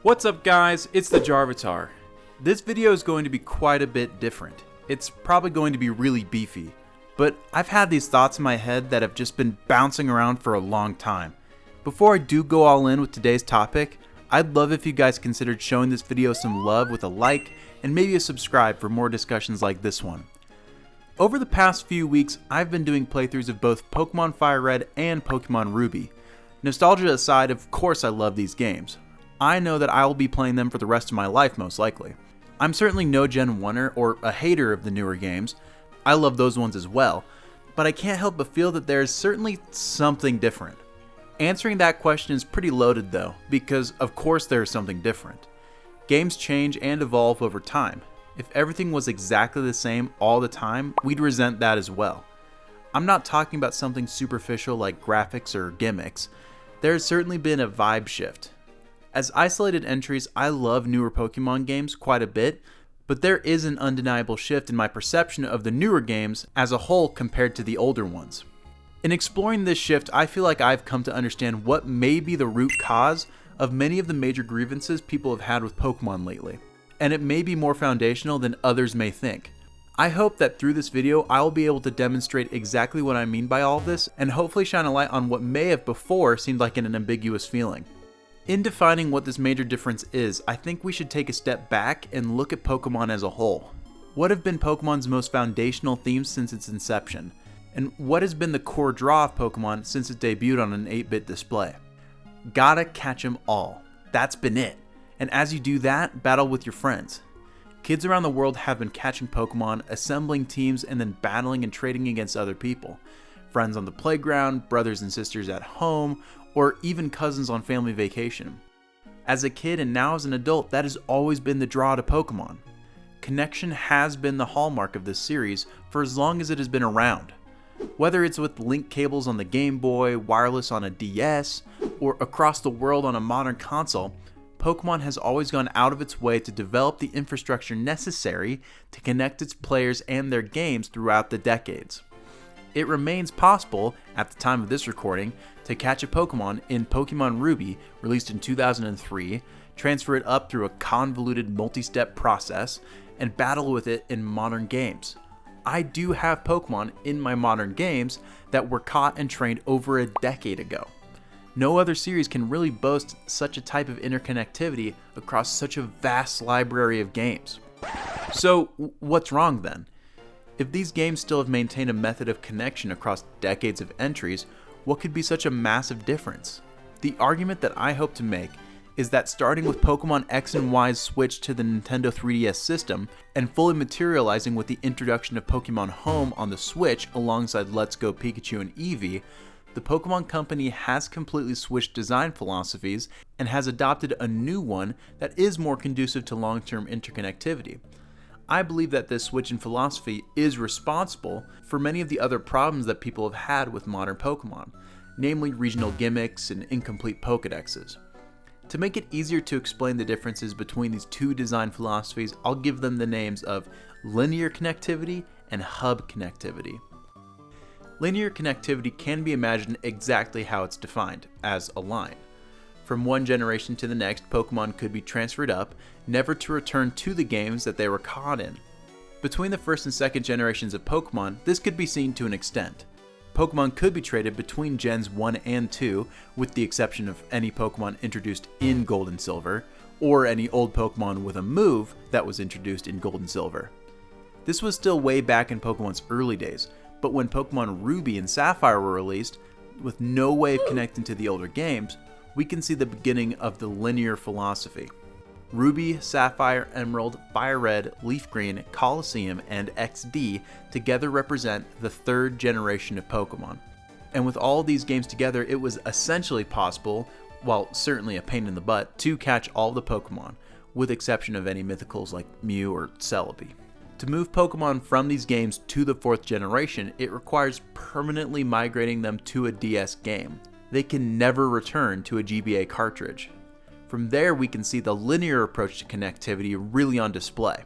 What's up guys, it's TheJarvitar. This video is going to be quite a bit different. It's probably going to be really beefy, but I've had these thoughts in my head that have just been bouncing around for a long time. Before I do go all in with today's topic, I'd love if you guys considered showing this video some love with a like and maybe a subscribe for more discussions like this one. Over the past few weeks, I've been doing playthroughs of both Pokémon Fire Red and Pokémon Ruby. Nostalgia aside, of course I love these games. I know that I will be playing them for the rest of my life most likely. I'm certainly no Gen 1er or a hater of the newer games. I love those ones as well, but I can't help but feel that there is certainly something different. Answering that question is pretty loaded though, because of course there is something different. Games change and evolve over time. If everything was exactly the same all the time, we'd resent that as well. I'm not talking about something superficial like graphics or gimmicks. There has certainly been a vibe shift. As isolated entries, I love newer Pokemon games quite a bit, but there is an undeniable shift in my perception of the newer games as a whole compared to the older ones. In exploring this shift, I feel like I've come to understand what may be the root cause of many of the major grievances people have had with Pokemon lately, and it may be more foundational than others may think. I hope that through this video, I'll be able to demonstrate exactly what I mean by all of this, and hopefully shine a light on what may have before seemed like an ambiguous feeling. In defining what this major difference is, I think we should take a step back and look at Pokemon as a whole. What have been Pokemon's most foundational themes since its inception? And what has been the core draw of Pokemon since it debuted on an 8-bit display? Gotta catch 'em all. That's been it. And as you do that, battle with your friends. Kids around the world have been catching Pokemon, assembling teams, and then battling and trading against other people. Friends on the playground, brothers and sisters at home, or even cousins on family vacation. As a kid and now as an adult, that has always been the draw to Pokemon. Connection has been the hallmark of this series for as long as it has been around. Whether it's with link cables on the Game Boy, wireless on a DS, or across the world on a modern console, Pokemon has always gone out of its way to develop the infrastructure necessary to connect its players and their games throughout the decades. It remains possible, at the time of this recording, to catch a Pokemon in Pokemon Ruby, released in 2003, transfer it up through a convoluted multi-step process, and battle with it in modern games. I do have Pokemon in my modern games that were caught and trained over a decade ago. No other series can really boast such a type of interconnectivity across such a vast library of games. So, what's wrong then? If these games still have maintained a method of connection across decades of entries, what could be such a massive difference? The argument that I hope to make is that starting with Pokemon X and Y's switch to the Nintendo 3DS system, and fully materializing with the introduction of Pokemon Home on the Switch alongside Let's Go Pikachu and Eevee, the Pokemon Company has completely switched design philosophies and has adopted a new one that is more conducive to long-term interconnectivity. I believe that this switch in philosophy is responsible for many of the other problems that people have had with modern Pokemon, namely regional gimmicks and incomplete Pokedexes. To make it easier to explain the differences between these two design philosophies, I'll give them the names of linear connectivity and hub connectivity. Linear connectivity can be imagined exactly how it's defined, as a line. From one generation to the next, Pokemon could be transferred up, never to return to the games that they were caught in. Between the first and second generations of Pokemon, this could be seen to an extent. Pokemon could be traded between Gens 1 and 2, with the exception of any Pokemon introduced in Gold and Silver, or any old Pokemon with a move that was introduced in Gold and Silver. This was still way back in Pokemon's early days, but when Pokemon Ruby and Sapphire were released, with no way of connecting to the older games, we can see the beginning of the linear philosophy. Ruby, Sapphire, Emerald, Fire Red, Leaf Green, Colosseum, and XD together represent the third generation of Pokemon. And with all these games together, it was essentially possible, while certainly a pain in the butt, to catch all the Pokemon, with exception of any mythicals like Mew or Celebi. To move Pokemon from these games to the fourth generation, it requires permanently migrating them to a DS game. They can never return to a GBA cartridge. From there, we can see the linear approach to connectivity really on display.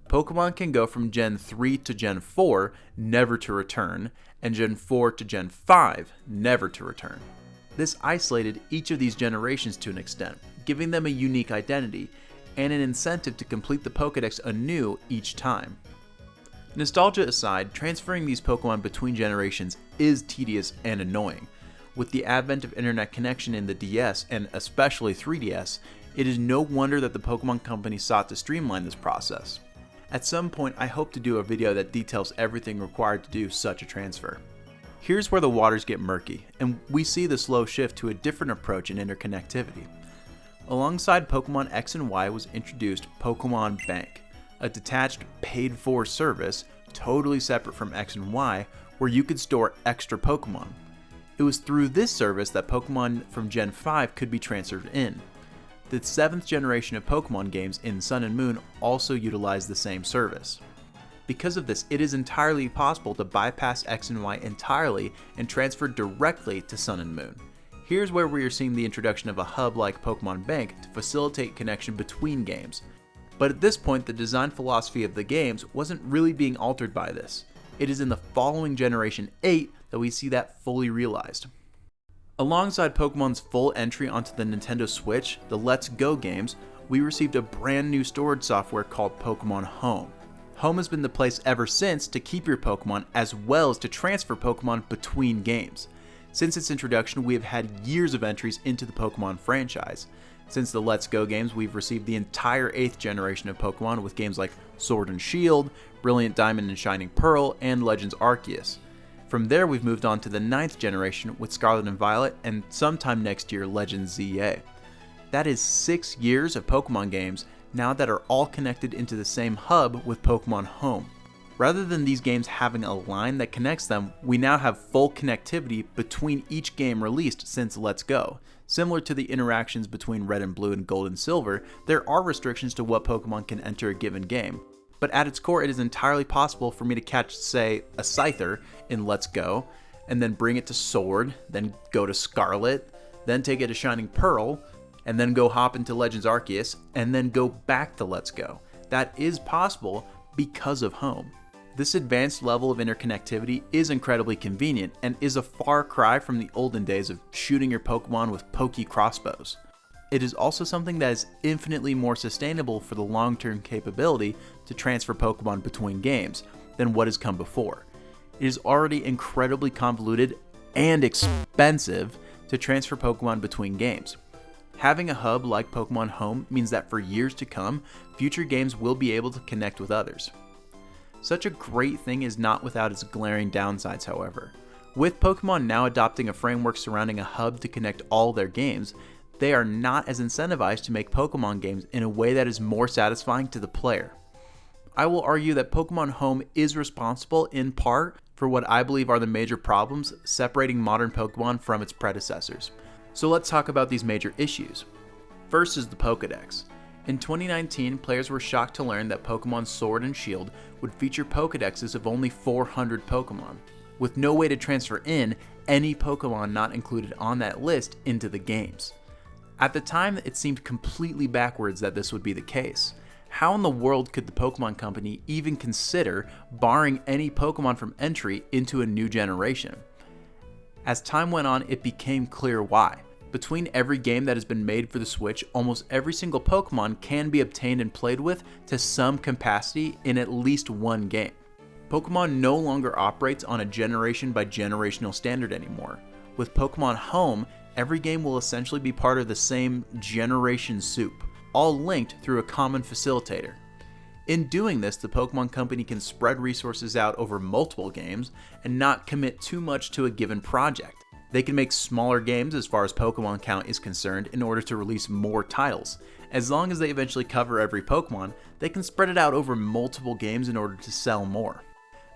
Pokemon can go from Gen 3 to Gen 4, never to return, and Gen 4 to Gen 5, never to return. This isolated each of these generations to an extent, giving them a unique identity and an incentive to complete the Pokedex anew each time. Nostalgia aside, transferring these Pokemon between generations is tedious and annoying. With the advent of internet connection in the DS and especially 3DS, it is no wonder that the Pokemon Company sought to streamline this process. At some point, I hope to do a video that details everything required to do such a transfer. Here's where the waters get murky, and we see the slow shift to a different approach in interconnectivity. Alongside Pokemon X and Y was introduced Pokemon Bank, a detached, paid-for service totally separate from X and Y, where you could store extra Pokemon. It was through this service that Pokemon from Gen 5 could be transferred in. The 7th generation of Pokemon games in Sun and Moon also utilized the same service. Because of this, it is entirely possible to bypass X and Y entirely and transfer directly to Sun and Moon. Here's where we are seeing the introduction of a hub like Pokemon Bank to facilitate connection between games. But at this point, the design philosophy of the games wasn't really being altered by this. It is in the following Generation 8 that we see that fully realized. Alongside Pokemon's full entry onto the Nintendo Switch, the Let's Go games, we received a brand new storage software called Pokemon Home. Home has been the place ever since to keep your Pokemon as well as to transfer Pokemon between games. Since its introduction, we have had years of entries into the Pokemon franchise. Since the Let's Go games, we've received the entire 8th generation of Pokemon with games like Sword and Shield, Brilliant Diamond and Shining Pearl, and Legends Arceus. From there, we've moved on to the 9th generation with Scarlet and Violet, and sometime next year, Legends ZA. That is 6 years of Pokemon games now that are all connected into the same hub with Pokemon Home. Rather than these games having a line that connects them, we now have full connectivity between each game released since Let's Go. Similar to the interactions between Red and Blue and Gold and Silver, there are restrictions to what Pokemon can enter a given game. But at its core, it is entirely possible for me to catch, say, a Scyther in Let's Go, and then bring it to Sword, then go to Scarlet, then take it to Shining Pearl, and then go hop into Legends Arceus, and then go back to Let's Go. That is possible because of Home. This advanced level of interconnectivity is incredibly convenient and is a far cry from the olden days of shooting your Pokemon with pokey crossbows. It is also something that is infinitely more sustainable for the long-term capability to transfer Pokemon between games than what has come before. It is already incredibly convoluted and expensive to transfer Pokemon between games. Having a hub like Pokemon Home means that for years to come, future games will be able to connect with others. Such a great thing is not without its glaring downsides, however. With Pokemon now adopting a framework surrounding a hub to connect all their games, they are not as incentivized to make Pokemon games in a way that is more satisfying to the player. I will argue that Pokemon Home is responsible in part for what I believe are the major problems separating modern Pokemon from its predecessors. So let's talk about these major issues. First is the Pokedex. In 2019, players were shocked to learn that Pokemon Sword and Shield would feature Pokedexes of only 400 Pokemon, with no way to transfer in any Pokemon not included on that list into the games. At the time, it seemed completely backwards that this would be the case. How in the world could the Pokemon Company even consider barring any Pokemon from entry into a new generation? As time went on, it became clear why. Between every game that has been made for the Switch, almost every single Pokemon can be obtained and played with to some capacity in at least one game. Pokemon no longer operates on a generation by generational standard anymore. With Pokemon Home, every game will essentially be part of the same generation soup, all linked through a common facilitator. In doing this, the Pokemon Company can spread resources out over multiple games and not commit too much to a given project. They can make smaller games as far as Pokemon count is concerned in order to release more titles. As long as they eventually cover every Pokemon, they can spread it out over multiple games in order to sell more.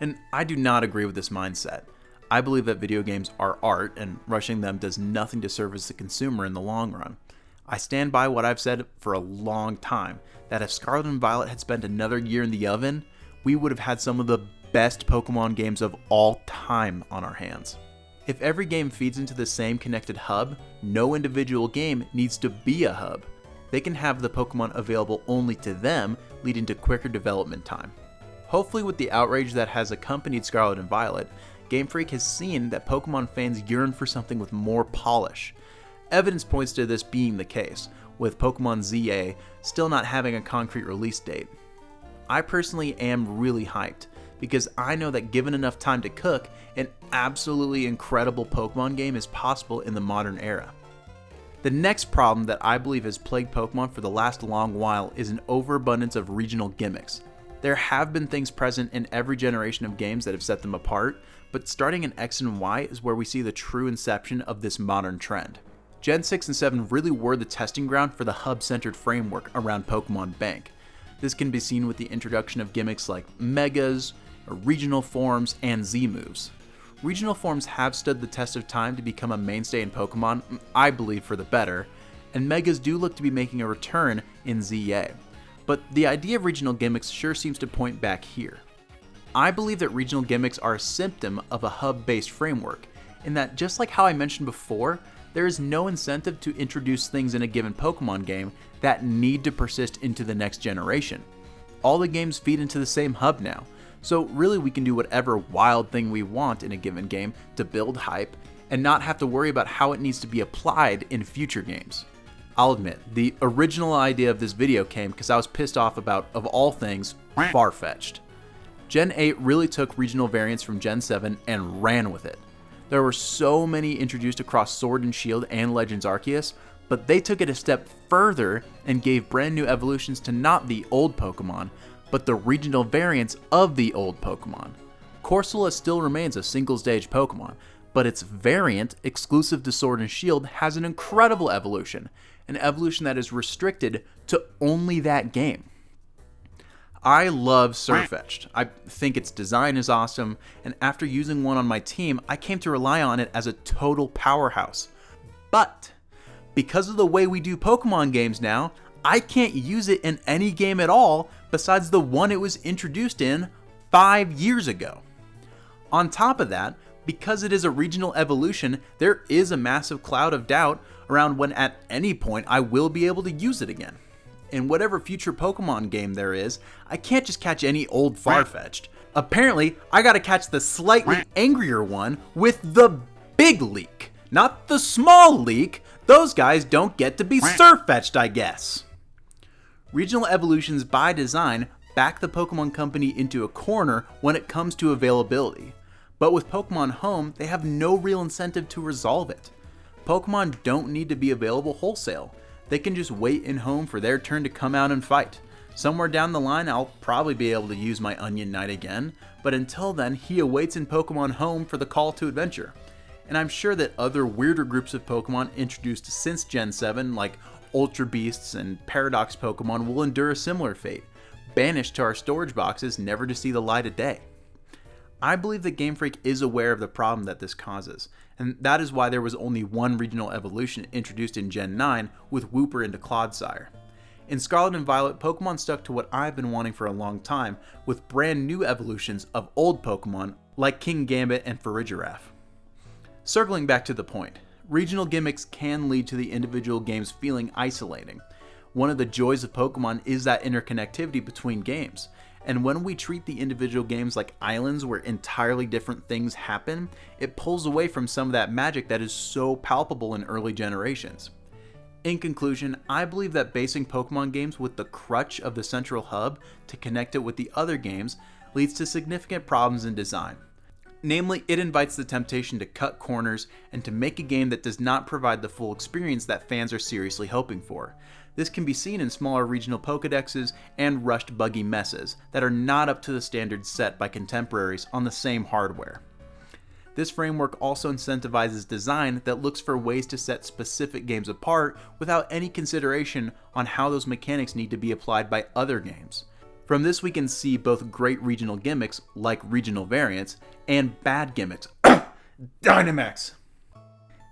And I do not agree with this mindset. I believe that video games are art, and rushing them does nothing to service the consumer in the long run. I stand by what I've said for a long time, that if Scarlet and Violet had spent another year in the oven, we would have had some of the best Pokemon games of all time on our hands. If every game feeds into the same connected hub, no individual game needs to be a hub. They can have the Pokemon available only to them, leading to quicker development time. Hopefully, with the outrage that has accompanied Scarlet and Violet, Game Freak has seen that Pokemon fans yearn for something with more polish. Evidence points to this being the case, with Pokemon ZA still not having a concrete release date. I personally am really hyped, because I know that given enough time to cook, an absolutely incredible Pokemon game is possible in the modern era. The next problem that I believe has plagued Pokemon for the last long while is an overabundance of regional gimmicks. There have been things present in every generation of games that have set them apart, but starting in X and Y is where we see the true inception of this modern trend. Gen 6 and 7 really were the testing ground for the hub-centered framework around Pokemon Bank. This can be seen with the introduction of gimmicks like Megas, regional forms, and Z-moves. Regional forms have stood the test of time to become a mainstay in Pokemon, I believe for the better, and Megas do look to be making a return in ZA. But the idea of regional gimmicks sure seems to point back here. I believe that regional gimmicks are a symptom of a hub-based framework, in that just like how I mentioned before, there is no incentive to introduce things in a given Pokemon game that need to persist into the next generation. All the games feed into the same hub now, so really we can do whatever wild thing we want in a given game to build hype and not have to worry about how it needs to be applied in future games. I'll admit, the original idea of this video came because I was pissed off about, of all things, Farfetch'd. Gen 8 really took regional variants from Gen 7 and ran with it. There were so many introduced across Sword and Shield and Legends Arceus, but they took it a step further and gave brand new evolutions to not the old Pokemon, but the regional variants of the old Pokemon. Corsola still remains a single-stage Pokemon, but its variant, exclusive to Sword and Shield, has an incredible evolution, an evolution that is restricted to only that game. I love Surfetch'd. I think its design is awesome, and after using one on my team, I came to rely on it as a total powerhouse. But because of the way we do Pokemon games now, I can't use it in any game at all besides the one it was introduced in 5 years ago. On top of that, because it is a regional evolution, there is a massive cloud of doubt around when at any point I will be able to use it again. In whatever future Pokemon game there is, I can't just catch any old Farfetch'd. Apparently, I gotta catch the slightly angrier one with the big leak, not the small leak. Those guys don't get to be Surfetch'd, I guess. Regional evolutions by design back the Pokemon Company into a corner when it comes to availability. But with Pokemon Home, they have no real incentive to resolve it. Pokemon don't need to be available wholesale. They can just wait in Home for their turn to come out and fight. Somewhere down the line, I'll probably be able to use my Onion Knight again, but until then, he awaits in Pokemon Home for the call to adventure. And I'm sure that other weirder groups of Pokemon introduced since Gen 7, like Ultra Beasts and Paradox Pokemon, will endure a similar fate, banished to our storage boxes never to see the light of day. I believe that Game Freak is aware of the problem that this causes, and that is why there was only one regional evolution introduced in Gen 9 with Wooper into Clodsire. In Scarlet and Violet, Pokemon stuck to what I've been wanting for a long time, with brand new evolutions of old Pokemon like King Gambit and Farigiraf. Circling back to the point, regional gimmicks can lead to the individual games feeling isolating. One of the joys of Pokemon is that interconnectivity between games, and when we treat the individual games like islands where entirely different things happen, it pulls away from some of that magic that is so palpable in early generations. In conclusion, I believe that basing Pokemon games with the crutch of the central hub to connect it with the other games leads to significant problems in design. Namely, it invites the temptation to cut corners and to make a game that does not provide the full experience that fans are seriously hoping for. This can be seen in smaller regional Pokedexes and rushed buggy messes that are not up to the standards set by contemporaries on the same hardware. This framework also incentivizes design that looks for ways to set specific games apart without any consideration on how those mechanics need to be applied by other games. From this we can see both great regional gimmicks, like regional variants, and bad gimmicks, Dynamax!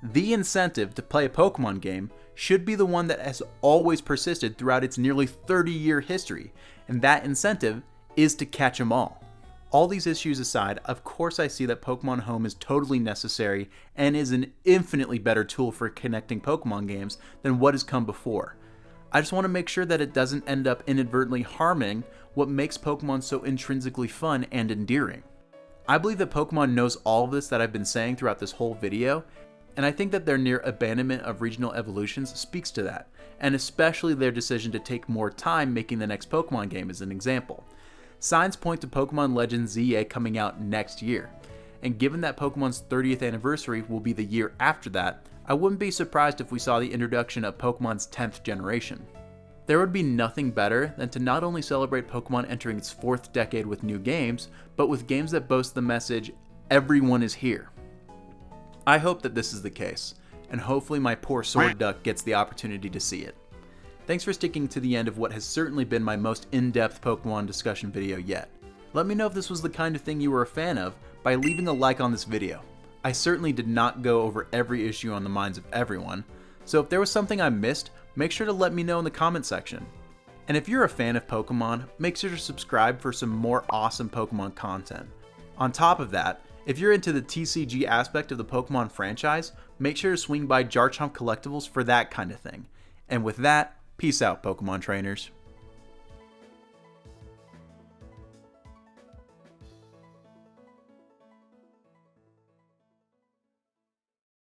The incentive to play a Pokemon game should be the one that has always persisted throughout its nearly 30-year history, and that incentive is to catch them all. All these issues aside, of course I see that Pokemon Home is totally necessary and is an infinitely better tool for connecting Pokemon games than what has come before. I just want to make sure that it doesn't end up inadvertently harming what makes Pokemon so intrinsically fun and endearing. I believe that Pokemon knows all of this that I've been saying throughout this whole video, and I think that their near abandonment of regional evolutions speaks to that, and especially their decision to take more time making the next Pokemon game as an example. Signs point to Pokemon Legends ZA coming out next year, and given that Pokemon's 30th anniversary will be the year after that, I wouldn't be surprised if we saw the introduction of Pokemon's 10th generation. There would be nothing better than to not only celebrate Pokemon entering its 4th decade with new games, but with games that boast the message, "Everyone is here." I hope that this is the case, and hopefully my poor Sword Duck gets the opportunity to see it. Thanks for sticking to the end of what has certainly been my most in-depth Pokemon discussion video yet. Let me know if this was the kind of thing you were a fan of by leaving a like on this video. I certainly did not go over every issue on the minds of everyone, so if there was something I missed, make sure to let me know in the comment section. And if you're a fan of Pokemon, make sure to subscribe for some more awesome Pokemon content. On top of that, if you're into the TCG aspect of the Pokemon franchise, make sure to swing by Garchomp Collectibles for that kind of thing. And with that, peace out, Pokemon trainers.